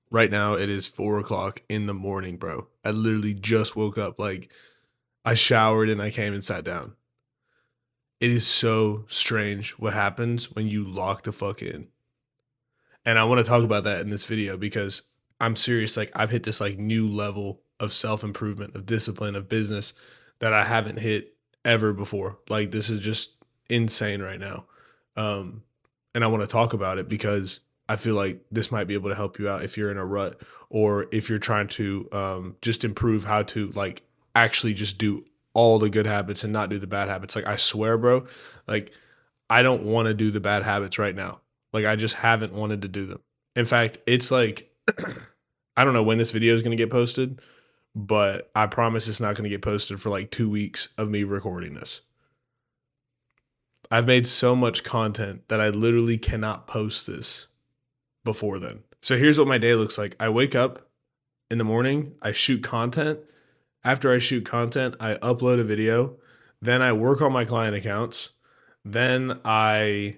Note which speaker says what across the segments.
Speaker 1: Right now it is 4 o'clock in the morning, bro. I literally just woke up. Like I showered and I came and sat down. It is so strange what happens when you lock the fuck in. And I want to talk about that in this video because I'm serious. Like I've hit this like new level of self improvement, of discipline, of business that I haven't hit ever before. Like this is just insane right now. Um, and I want to talk about it because I feel like this might be able to help you out if you're in a rut or if you're trying to just improve how to like actually just do all the good habits and not do the bad habits. Like I swear, bro, like I don't want to do the bad habits right now. Like I just haven't wanted to do them. In fact, it's like I don't know when this video is going to get posted, but I promise it's not going to get posted for like 2 weeks of me recording this. I've made so much content that I literally cannot post this before then. So here's what my day looks like. I wake up in the morning, I shoot content. After I shoot content, I upload a video. Then I work on my client accounts. Then I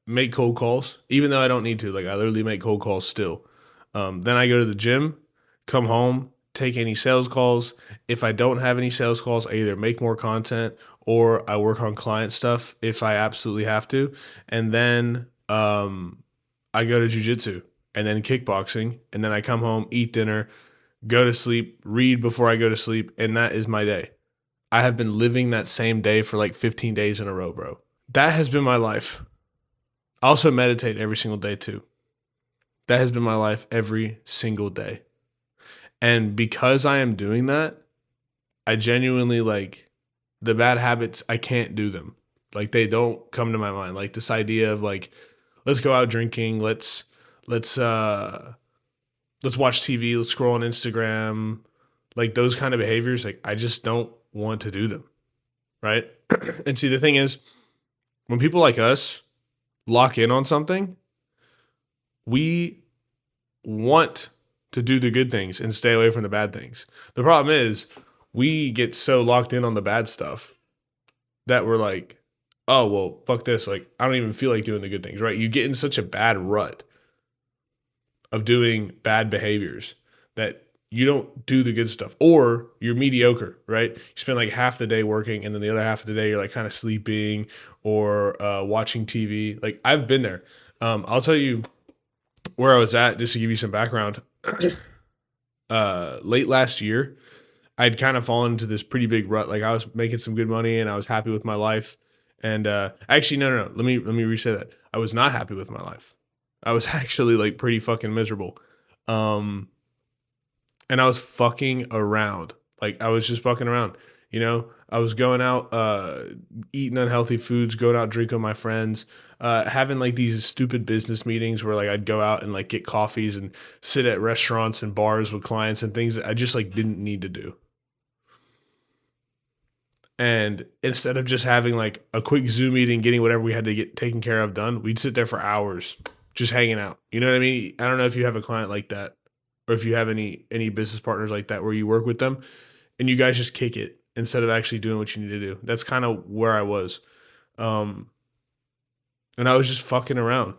Speaker 1: make cold calls, even though I don't need to. Like I literally make cold calls still. Then I go to the gym, come home, take any sales calls. If I don't have any sales calls, I either make more content or I work on client stuff if I absolutely have to. And then I go to jujitsu and then kickboxing. And then I come home, eat dinner, go to sleep, read before I go to sleep. And that is my day. I have been living that same day for like 15 days in a row, bro. That has been my life. I also meditate every single day too. That has been my life every single day. And because I am doing that, I genuinely like the bad habits, I can't do them. Like they don't come to my mind. Like this idea of like, let's go out drinking, let's let's watch TV, let's scroll on Instagram, like those kind of behaviors, like I just don't want to do them. Right. And see, the thing is, when people like us lock in on something, we want to do the good things and stay away from the bad things. The problem is we get so locked in on the bad stuff that we're like, oh, well, fuck this. Like, I don't even feel like doing the good things, right? You get in such a bad rut of doing bad behaviors that you don't do the good stuff or you're mediocre, right? You spend like half the day working and then the other half of the day you're like kind of sleeping or watching TV. Like, I've been there. I'll tell you where I was at just to give you some background. Late last year, I'd kind of fallen into this pretty big rut. Like I was making some good money and I was happy with my life. And actually, no. Let me re-say that. I was not happy with my life. I was actually like pretty fucking miserable. Um, and I was fucking around. Like I was just fucking around. You know, I was going out, eating unhealthy foods, going out drinking with my friends, having like these stupid business meetings where like I'd go out and like get coffees and sit at restaurants and bars with clients and things that I just like didn't need to do. And instead of just having like a quick Zoom meeting, getting whatever we had to get taken care of done, we'd sit there for hours just hanging out. You know what I mean? I don't know if you have a client like that or if you have any business partners like that where you work with them and you guys just kick it instead of actually doing what you need to do. That's kind of where I was. Um, and I was just fucking around.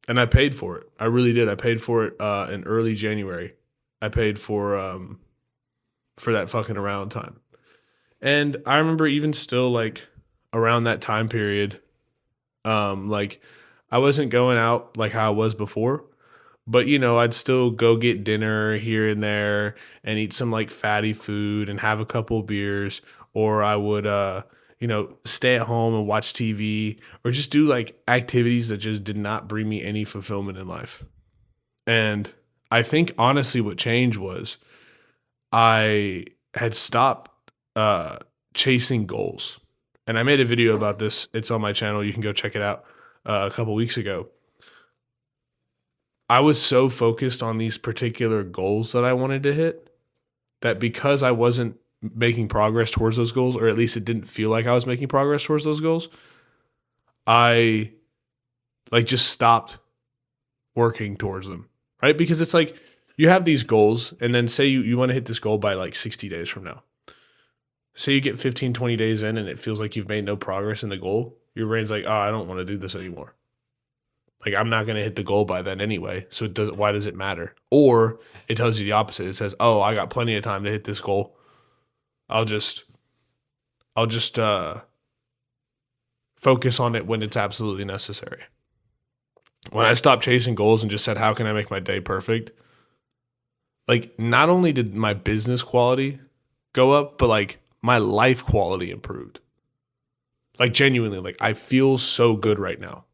Speaker 1: And I paid for it. I really did. I paid for it in early January. I paid for that fucking around time. And I remember even still like around that time period, like I wasn't going out like how I was before, but you know, I'd still go get dinner here and there and eat some like fatty food and have a couple beers, or I would you know, stay at home and watch TV or just do like activities that just did not bring me any fulfillment in life. And I think honestly what changed was I had stopped uh, chasing goals. And I made a video about this. It's on my channel. You can go check it out a couple weeks ago. I was so focused on these particular goals that I wanted to hit that because I wasn't making progress towards those goals, or at least it didn't feel like I was making progress towards those goals, I like just stopped working towards them. Right. Because it's like you have these goals, and then say you want to hit this goal by like 60 days from now. Say you get 15, 20 days in and it feels like you've made no progress in the goal, your brain's like, oh, I don't want to do this anymore. Like, I'm not going to hit the goal by then anyway. So why does it matter? Or it tells you the opposite. It says, oh, I got plenty of time to hit this goal. I'll just focus on it when it's absolutely necessary. When I stopped chasing goals and just said, how can I make my day perfect? Like, not only did my business quality go up, but like my life quality improved. Like, genuinely, like, I feel so good right now.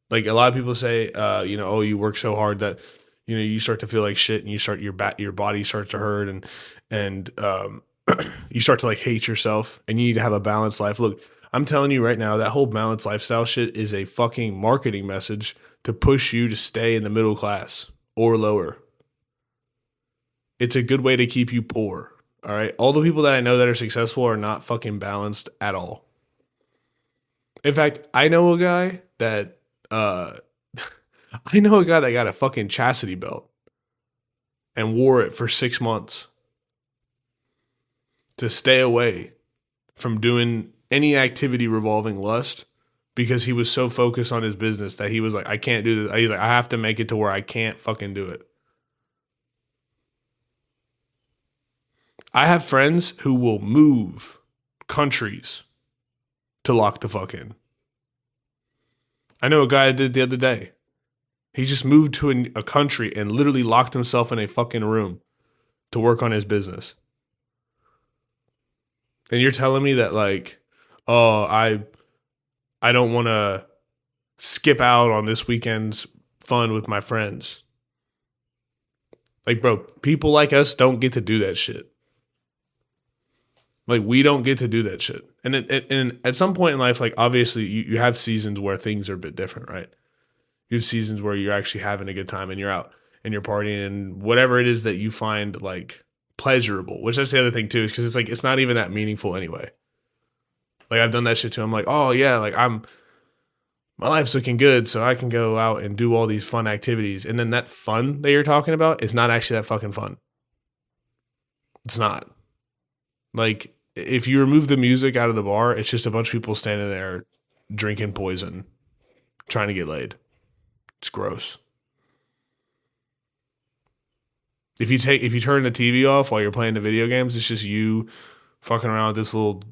Speaker 1: Like, a lot of people say, oh, you work so hard that, you start to feel like shit, and your body starts to hurt, and you start to like hate yourself, and you need to have a balanced life. Look, I'm telling you right now, that whole balanced lifestyle shit is a fucking marketing message to push you to stay in the middle class or lower. It's a good way to keep you poor. All right. All the people that I know that are successful are not fucking balanced at all. In fact, I know a guy that got a fucking chastity belt and wore it for 6 months to stay away from doing any activity revolving lust, because he was so focused on his business that he was like, I can't do this. I have to make it to where I can't fucking do it. I have friends who will move countries to lock the fuck in. I know a guy that did the other day. He just moved to a country and literally locked himself in a fucking room to work on his business. And you're telling me that, like, oh, I don't want to skip out on this weekend's fun with my friends. Like, bro, people like us don't get to do that shit. Like, we don't get to do that shit. And at some point in life, like, obviously you have seasons where things are a bit different, right? You have seasons where you're actually having a good time and you're out and you're partying and whatever it is that you find like pleasurable, which that's the other thing too, is because it's like, it's not even that meaningful anyway. Like, I've done that shit too. I'm like, oh yeah, like my life's looking good, so I can go out and do all these fun activities. And then that fun that you're talking about is not actually that fucking fun. It's not. Like, if you remove the music out of the bar, it's just a bunch of people standing there drinking poison, trying to get laid. It's gross. If you turn the TV off while you're playing the video games, it's just you fucking around with this little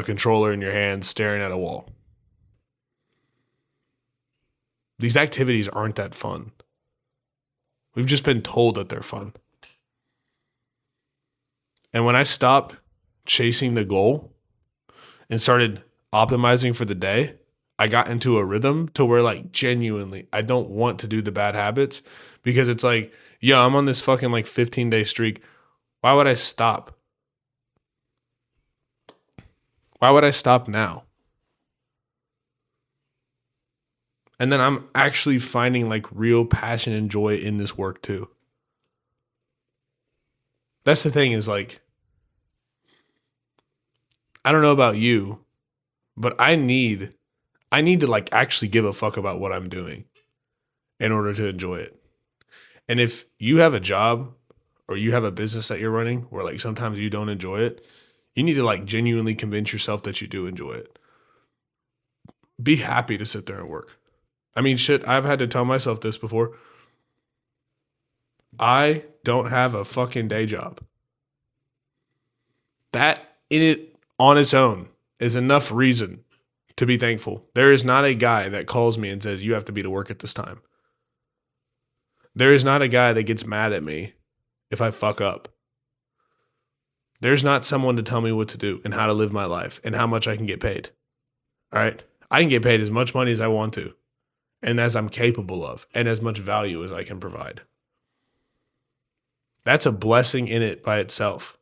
Speaker 1: controller in your hand, staring at a wall. These activities aren't that fun. We've just been told that they're fun. And when I stopped chasing the goal and started optimizing for the day, I got into a rhythm to where, like, genuinely, I don't want to do the bad habits, because it's like, yo, I'm on this fucking like 15-day streak. Why would I stop? Why would I stop now? And then I'm actually finding like real passion and joy in this work too. That's the thing, is like, I don't know about you, but I need to like actually give a fuck about what I'm doing in order to enjoy it. And if you have a job or you have a business that you're running where like sometimes you don't enjoy it, you need to like genuinely convince yourself that you do enjoy it. Be happy to sit there and work. I mean, shit, I've had to tell myself this before. I don't have a fucking day job. That in it on its own is enough reason to be thankful. There is not a guy that calls me and says, you have to be to work at this time. There is not a guy that gets mad at me if I fuck up. There's not someone to tell me what to do and how to live my life and how much I can get paid. All right? I can get paid as much money as I want to, and as I'm capable of, and as much value as I can provide. That's a blessing in it by itself.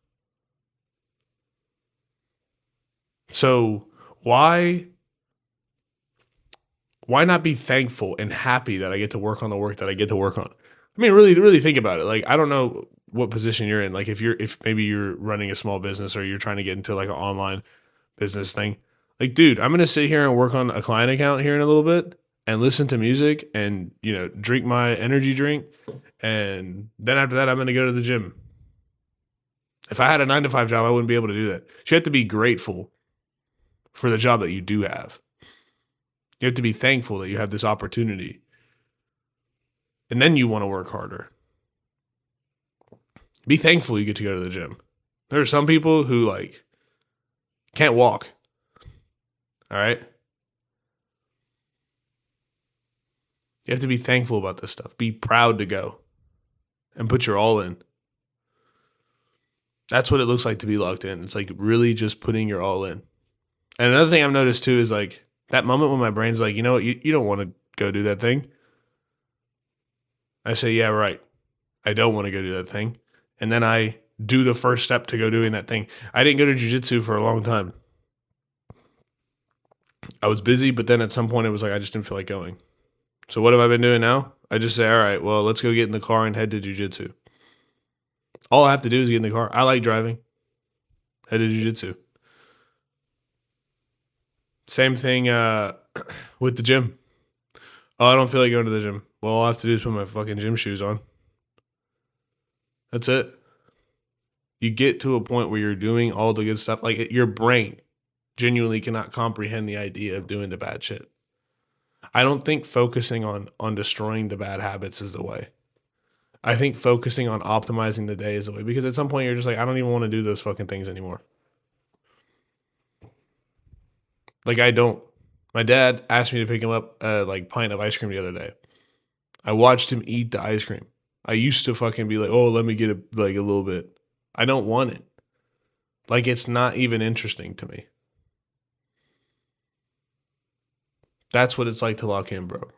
Speaker 1: So why not be thankful and happy that I get to work on the work that I get to work on? I mean, really think about it. Like, I don't know what position you're in. Like, if maybe you're running a small business or you're trying to get into like an online business thing. Like, dude, I'm going to sit here and work on a client account here in a little bit and listen to music and, drink my energy drink. And then after that, I'm going to go to the gym. If I had a 9-to-5 job, I wouldn't be able to do that. So you have to be grateful for the job that you do have. You have to be thankful that you have this opportunity. And then you want to work harder. Be thankful you get to go to the gym. There are some people who like can't walk. All right? You have to be thankful about this stuff. Be proud to go and put your all in. That's what it looks like to be locked in. It's like really just putting your all in. And another thing I've noticed too is like that moment when my brain's like, you know what, you don't want to go do that thing. I say, yeah, right. I don't want to go do that thing. And then I do the first step to go doing that thing. I didn't go to jiu-jitsu for a long time. I was busy, but then at some point it was like I just didn't feel like going. So what have I been doing now? I just say, all right, well, let's go get in the car and head to jiu-jitsu. All I have to do is get in the car. I like driving. Head to jiu-jitsu. Same thing with the gym. Oh, I don't feel like going to the gym. Well, all I have to do is put my fucking gym shoes on. That's it. You get to a point where you're doing all the good stuff. Like your brain genuinely cannot comprehend the idea of doing the bad shit. I don't think focusing on destroying the bad habits is the way. I think focusing on optimizing the day is the way. Because at some point you're just like, I don't even want to do those fucking things anymore. Like I don't. My dad asked me to pick him up a like pint of ice cream the other day. I watched him eat the ice cream. I used to fucking be like, oh, let me get a little bit. I don't want it. Like it's not even interesting to me. That's what it's like to lock in, bro.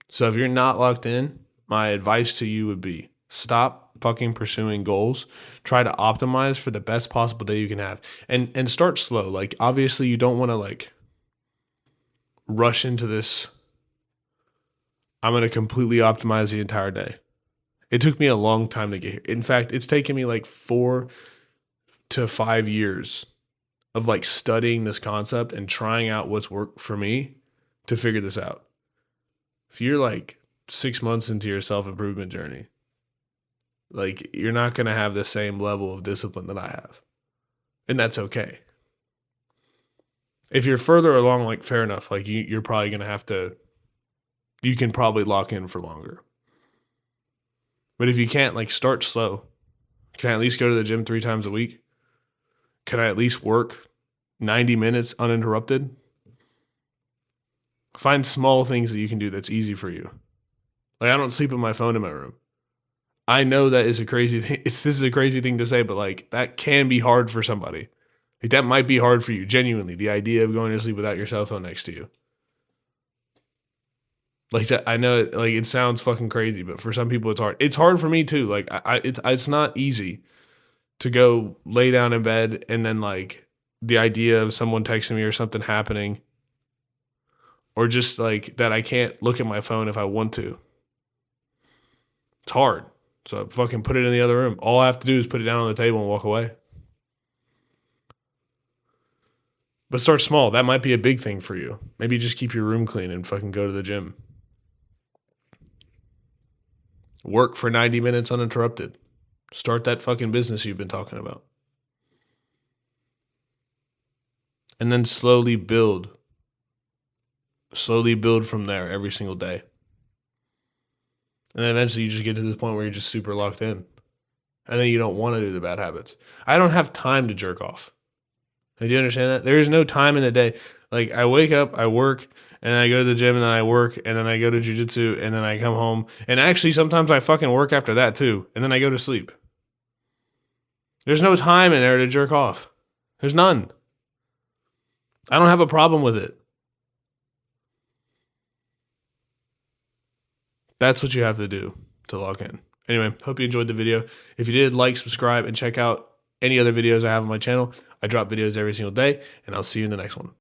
Speaker 1: So if you're not locked in, my advice to you would be stop fucking pursuing goals. Try to optimize for the best possible day you can have. And start slow. Like obviously you don't want to like rush into this. I'm going to completely optimize the entire day. It took me a long time to get here. In fact, it's taken me like 4 to 5 years of like studying this concept and trying out what's worked for me to figure this out. If you're like 6 months into your self-improvement journey, like you're not going to have the same level of discipline that I have. And that's okay. If you're further along, like fair enough, like you're probably going to have to, you can probably lock in for longer. But if you can't, like start slow. Can I at least go to the gym 3 times a week? Can I at least work 90 minutes uninterrupted? Find small things that you can do that's easy for you. Like I don't sleep with my phone in my room. I know that is a crazy thing. This is a crazy thing to say, but like that can be hard for somebody. Like that might be hard for you, genuinely. The idea of going to sleep without your cell phone next to you. Like that, I know like it sounds fucking crazy, but for some people it's hard. It's hard for me too. Like it's not easy to go lay down in bed and then like the idea of someone texting me or something happening, or just like that I can't look at my phone if I want to. It's hard. So I fucking put it in the other room. All I have to do is put it down on the table and walk away. But start small. That might be a big thing for you. Maybe just keep your room clean and fucking go to the gym. Work for 90 minutes uninterrupted. Start that fucking business you've been talking about. And then slowly build. Slowly build from there every single day. And then eventually you just get to this point where you're just super locked in. And then you don't want to do the bad habits. I don't have time to jerk off. Do you understand that? There is no time in the day. Like I wake up, I work, and then I go to the gym, and then I work, and then I go to jiu-jitsu, and then I come home. And actually sometimes I fucking work after that too. And then I go to sleep. There's no time in there to jerk off. There's none. I don't have a problem with it. That's what you have to do to log in. Anyway, hope you enjoyed the video. If you did, like, subscribe, and check out any other videos I have on my channel. I drop videos every single day, and I'll see you in the next one.